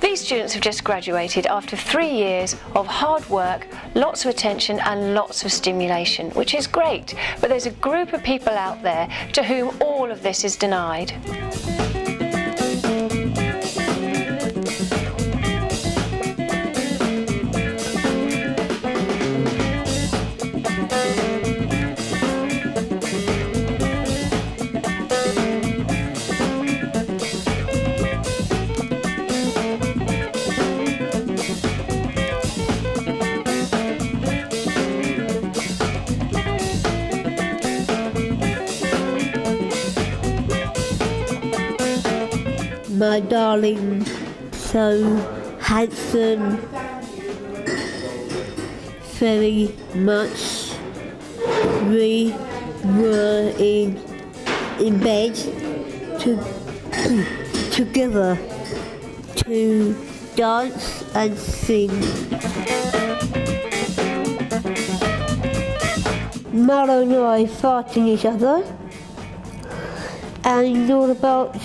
These students have just graduated after 3 years of hard work, lots of attention and lots of stimulation, which is great, but there's a group of people out there to whom all of this is denied. My darling, so handsome, very much. We were in bed together to dance and sing. Marlo and I fighting each other, and all about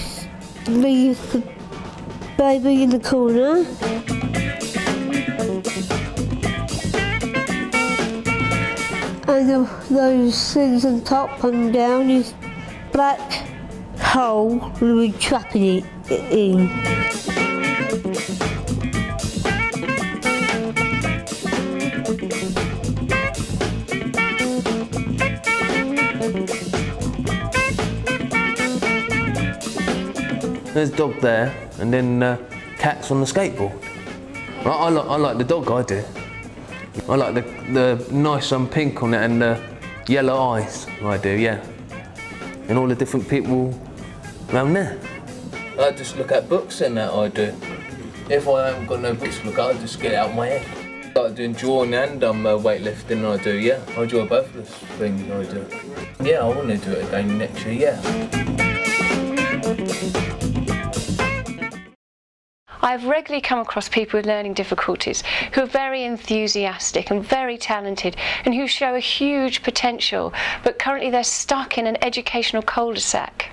leave the baby in the corner. And those things on top and down is black hole we were trapping it in. There's a dog there, and then cats on the skateboard. I like the dog, I do. I like the nice pink on it and the yellow eyes, I do, yeah. And all the different people around there. I just look at books and that, I do. If I haven't got no books to look at, I just get it out of my head. I like doing drawing and weightlifting, I do, yeah. I enjoy both of those things, I do. Yeah, I want to do it again next year, yeah. I've regularly come across people with learning difficulties who are very enthusiastic and very talented and who show a huge potential, but currently they're stuck in an educational cul-de-sac.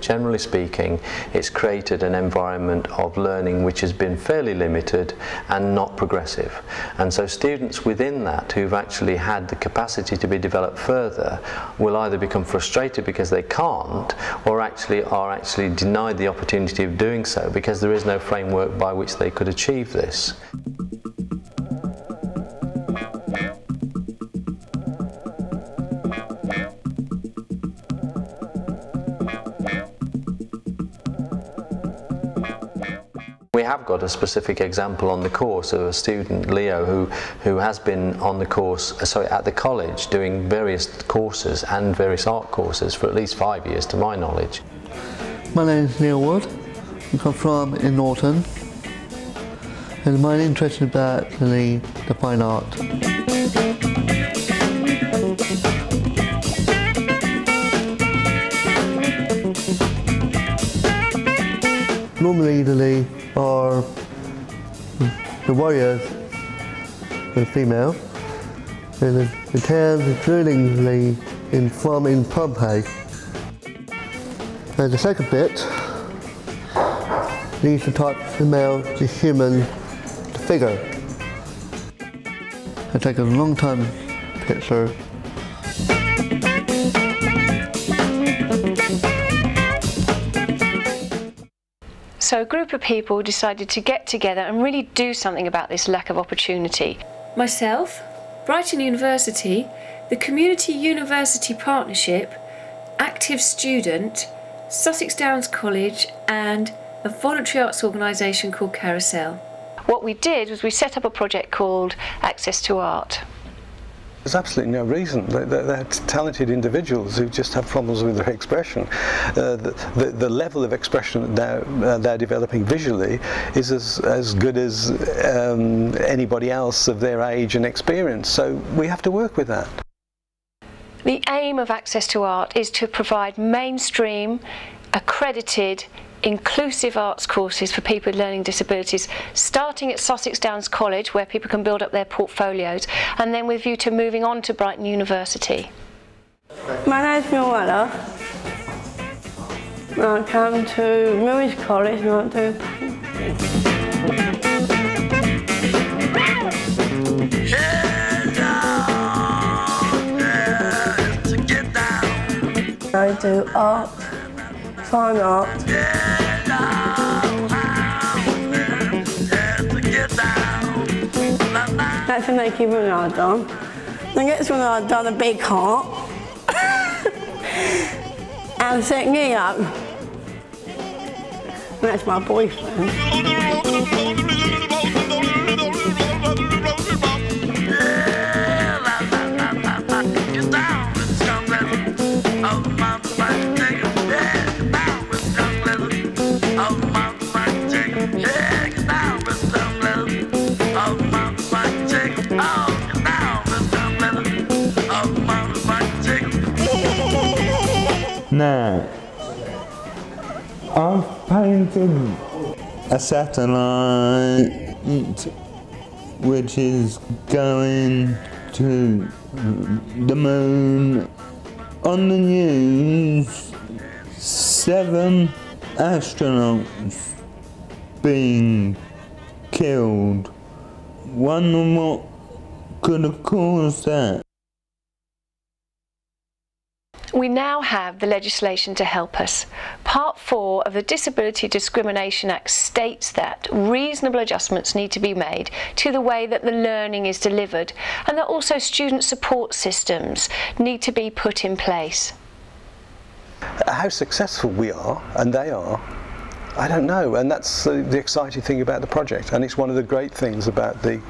Generally speaking, it's created an environment of learning which has been fairly limited and not progressive. And so students within that who've actually had the capacity to be developed further will either become frustrated because they can't, or are actually denied the opportunity of doing so because there is no framework by which they could achieve this. We have got a specific example on the course of a student, Leo, who has been on the course, at the college, doing various courses and various art courses for at least 5 years, to my knowledge. My name is Neil Wood. I come from in Norton, and my interest is about the fine art. Normally the warriors are female, and the town is really in Pompeii. And the second bit, these are types of male, the human, the figure. I take a long time picture. So a group of people decided to get together and really do something about this lack of opportunity. Myself, Brighton University, the Community University Partnership, Active Student, Sussex Downs College and a voluntary arts organisation called Carousel. What we did was we set up a project called Access to Art. There's absolutely no reason. They're talented individuals who just have problems with their expression. The level of expression that they're developing visually is as good as anybody else of their age and experience. So we have to work with that. The aim of Access to Art is to provide mainstream, accredited, inclusive arts courses for people with learning disabilities, starting at Sussex Downs College, where people can build up their portfolios, and then with view to moving on to Brighton University. My name's Noella. I come to Lewis College and I do I do art, fine art. That's when they keep when I've done. Then that's when I've done a big heart. And set me up. That's my boyfriend. Now, I've painted a satellite which is going to the moon. On the news, 7 astronauts being killed. Wonder what could have caused that. We now have the legislation to help us. Part 4 of the Disability Discrimination Act states that reasonable adjustments need to be made to the way that the learning is delivered, and that also student support systems need to be put in place. How successful we are, and they are, I don't know, and that's the exciting thing about the project, and it's one of the great things about the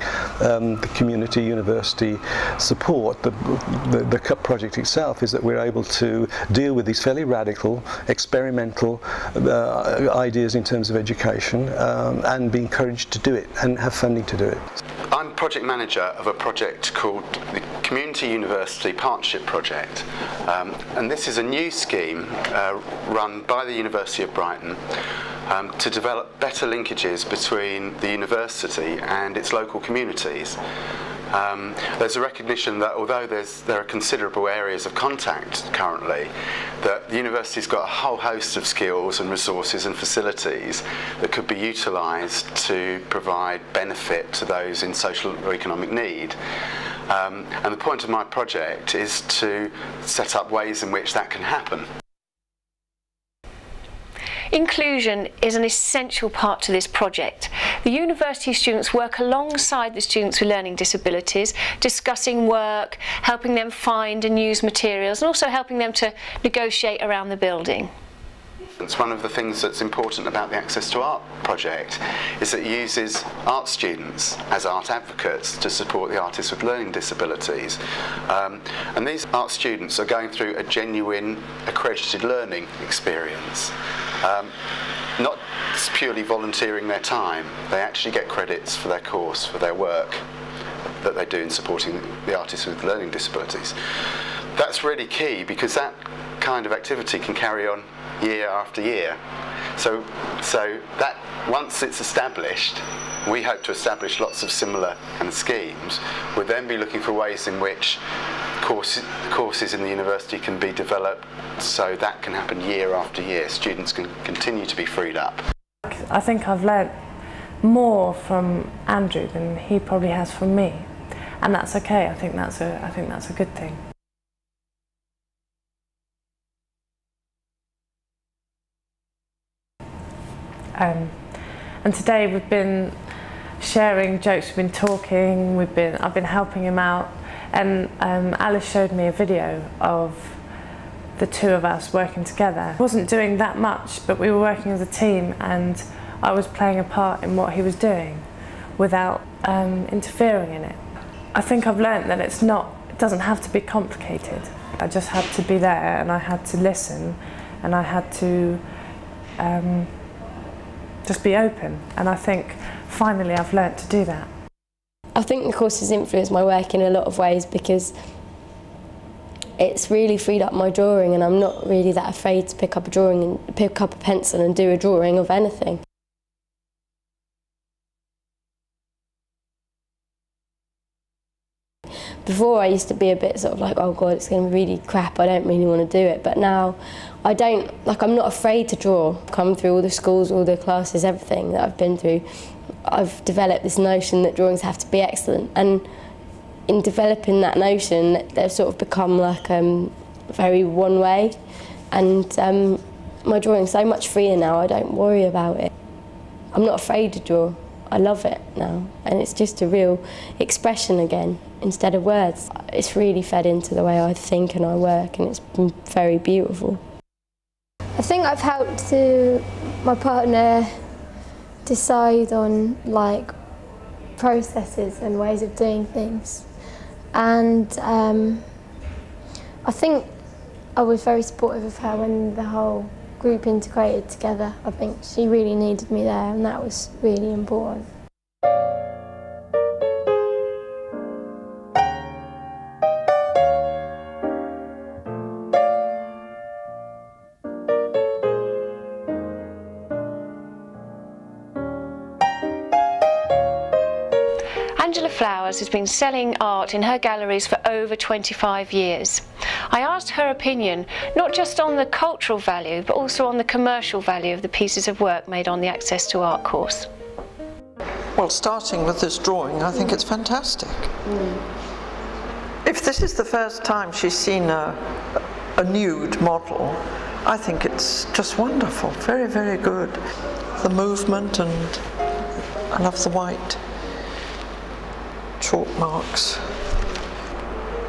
community university support. The CUP project itself is that we're able to deal with these fairly radical, experimental ideas in terms of education, and be encouraged to do it and have funding to do it. I'm project manager of a project called the Community University Partnership Project, and this is a new scheme run by the University of Brighton to develop better linkages between the university and its local communities. There's a recognition that although there are considerable areas of contact currently, that the university's got a whole host of skills and resources and facilities that could be utilised to provide benefit to those in social or economic need. And the point of my project is to set up ways in which that can happen. Inclusion is an essential part to this project. The university students work alongside the students with learning disabilities, discussing work, helping them find and use materials, and also helping them to negotiate around the building. It's one of the things that's important about the Access to Art project is that it uses art students as art advocates to support the artists with learning disabilities. And these art students are going through a genuine accredited learning experience. Not purely volunteering their time, they actually get credits for their course, for their work that they do in supporting the artists with learning disabilities. That's really key because that kind of activity can carry on year after year. So that once it's established, we hope to establish lots of similar kind of schemes. We'll then be looking for ways in which courses in the university can be developed so that can happen year after year. Students can continue to be freed up. I think I've learnt more from Andrew than he probably has from me, and that's okay. I think that's a good thing. And today we've been sharing jokes, we've been talking, I've been helping him out, and Alice showed me a video of the two of us working together. I wasn't doing that much, but we were working as a team, and I was playing a part in what he was doing without interfering in it. I think I've learnt that it's not doesn't have to be complicated. I just had to be there, and I had to listen, and I had to just be open, and I think finally I've learnt to do that. I think the course has influenced my work in a lot of ways because it's really freed up my drawing, and I'm not really that afraid to pick up a drawing and pick up a pencil and do a drawing of anything. Before I used to be a bit sort of like, oh God, it's going to be really crap, I don't really want to do it, but now I don't, like, I'm not afraid to draw. Come through all the schools, all the classes, everything that I've been through, I've developed this notion that drawings have to be excellent, and in developing that notion they've sort of become like very one way, and my drawing's so much freer now, I don't worry about it. I'm not afraid to draw. I love it now, and it's just a real expression again, instead of words. It's really fed into the way I think and I work, and it's been very beautiful. I think I've helped my partner decide on like processes and ways of doing things, and I think I was very supportive of her when the whole group integrated together. I think she really needed me there, and that was really important. Angela Flowers has been selling art in her galleries for over 25 years. I asked her opinion, not just on the cultural value, but also on the commercial value of the pieces of work made on the Access to Art course. Well, starting with this drawing, I think it's fantastic. If this is the first time she's seen a nude model, I think it's just wonderful, very, very good. The movement, and I love the white chalk marks.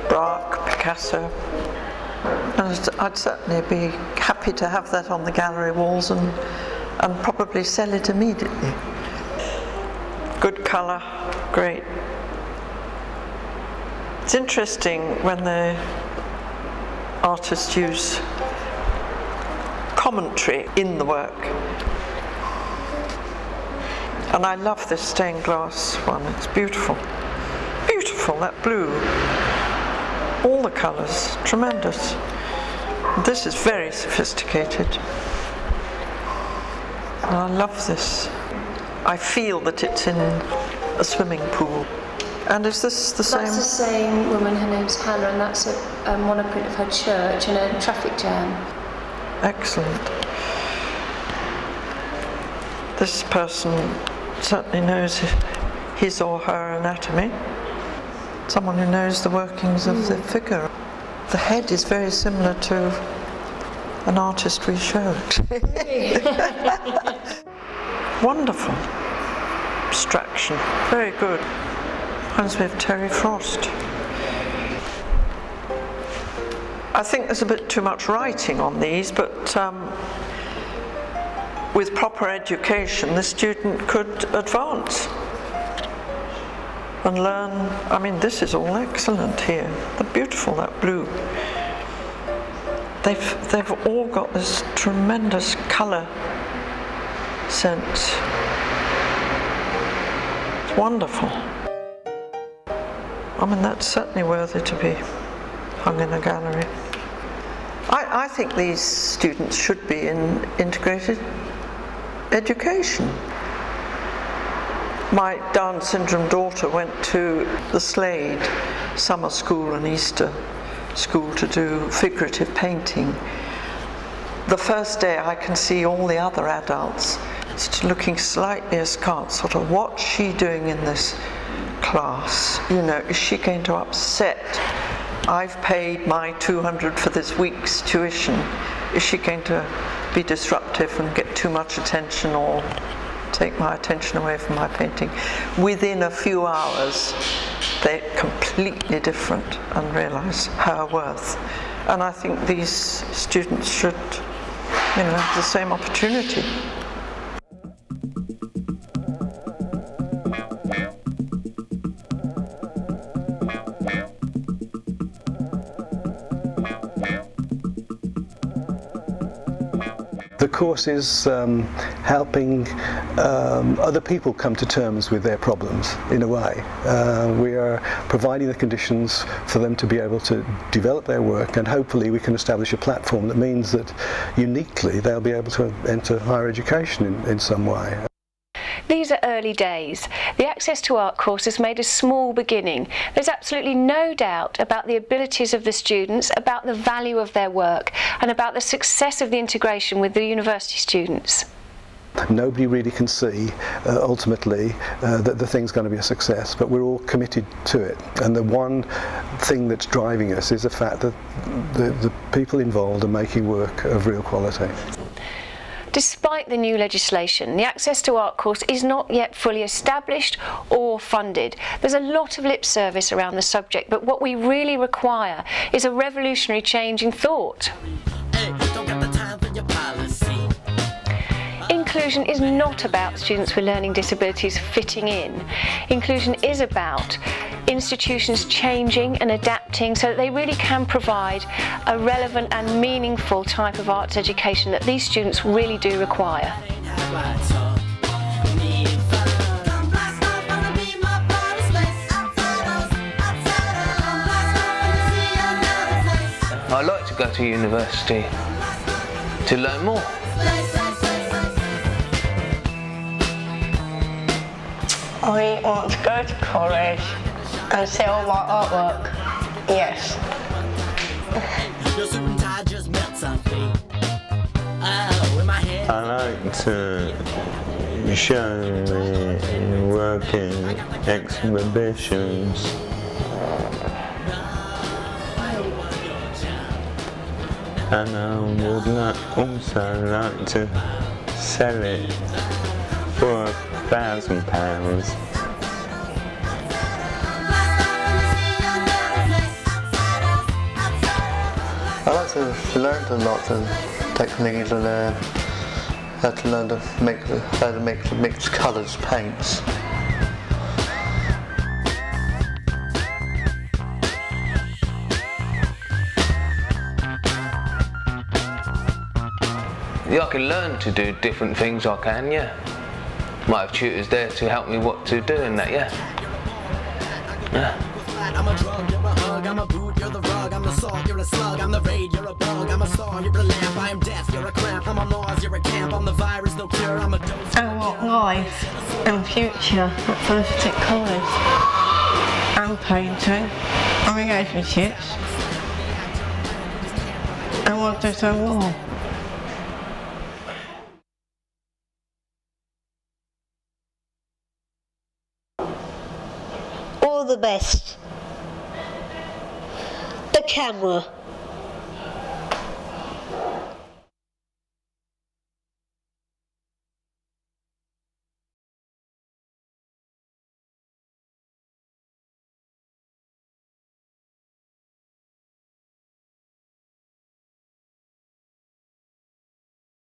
Braque, Picasso, and I'd certainly be happy to have that on the gallery walls and probably sell it immediately. Good colour, great. It's interesting when the artists use commentary in the work. And I love this stained glass one, it's beautiful. Beautiful, that blue. All the colours, tremendous. This is very sophisticated. And I love this. I feel that it's in a swimming pool. And is this the same? That's the same woman, her name's Hannah, and that's a monoprint of her church in a traffic jam. Excellent. This person certainly knows his or her anatomy. Someone who knows the workings of the figure. The head is very similar to an artist we showed. Wonderful abstraction, very good. Reminds me of Terry Frost. I think there's a bit too much writing on these, but with proper education the student could advance and learn. I mean, this is all excellent here. They're beautiful, that blue. They've all got this tremendous colour sense. It's wonderful. I mean, that's certainly worthy to be hung in a gallery. I think these students should be in integrated education. My Down syndrome daughter went to the Slade summer school and Easter school to do figurative painting. The first day I can see all the other adults looking slightly askance, sort of, what's she doing in this class? You know, is she going to upset? I've paid my 200 for this week's tuition. Is she going to be disruptive and get too much attention or take my attention away from my painting? Within a few hours, they're completely different and realise her worth. And I think these students should, you know, have the same opportunity. The course is helping other people come to terms with their problems in a way. We are providing the conditions for them to be able to develop their work, and hopefully we can establish a platform that means that uniquely they'll be able to enter higher education in some way. These are early days. The Access to Art course has made a small beginning. There's absolutely no doubt about the abilities of the students, about the value of their work, and about the success of the integration with the university students. Nobody really can see ultimately that the thing's going to be a success, but we're all committed to it. And the one thing that's driving us is the fact that the people involved are making work of real quality. Despite the new legislation, the Access to Art course is not yet fully established or funded. There's a lot of lip service around the subject, but what we really require is a revolutionary change in thought. Inclusion is not about students with learning disabilities fitting in. Inclusion is about institutions changing and adapting so that they really can provide a relevant and meaningful type of arts education that these students really do require. I like to go to university to learn more. I want to go to college and sell my artwork. Yes. I like to show my work in exhibitions. And I would also like to sell it for £1,000. I like to learn a lot of techniques and how to learn to mix colours, paints. Yeah, I can learn to do different things, I can, yeah. Might have tutors there to help me what to do and that, yeah. Yeah. I'm a drug, you're a hug, I'm a boot, you're the rug, I'm the salt, you're a slug, I'm the raid, you're a bug, I'm a star, you're a lamp, I am death, you're a cramp, I'm a Mars, you're a camp, I'm the virus, no cure, I'm a dose. I want life and future at first at college. I'm painting, I'm relationships. I want to do more. All the best. The camera.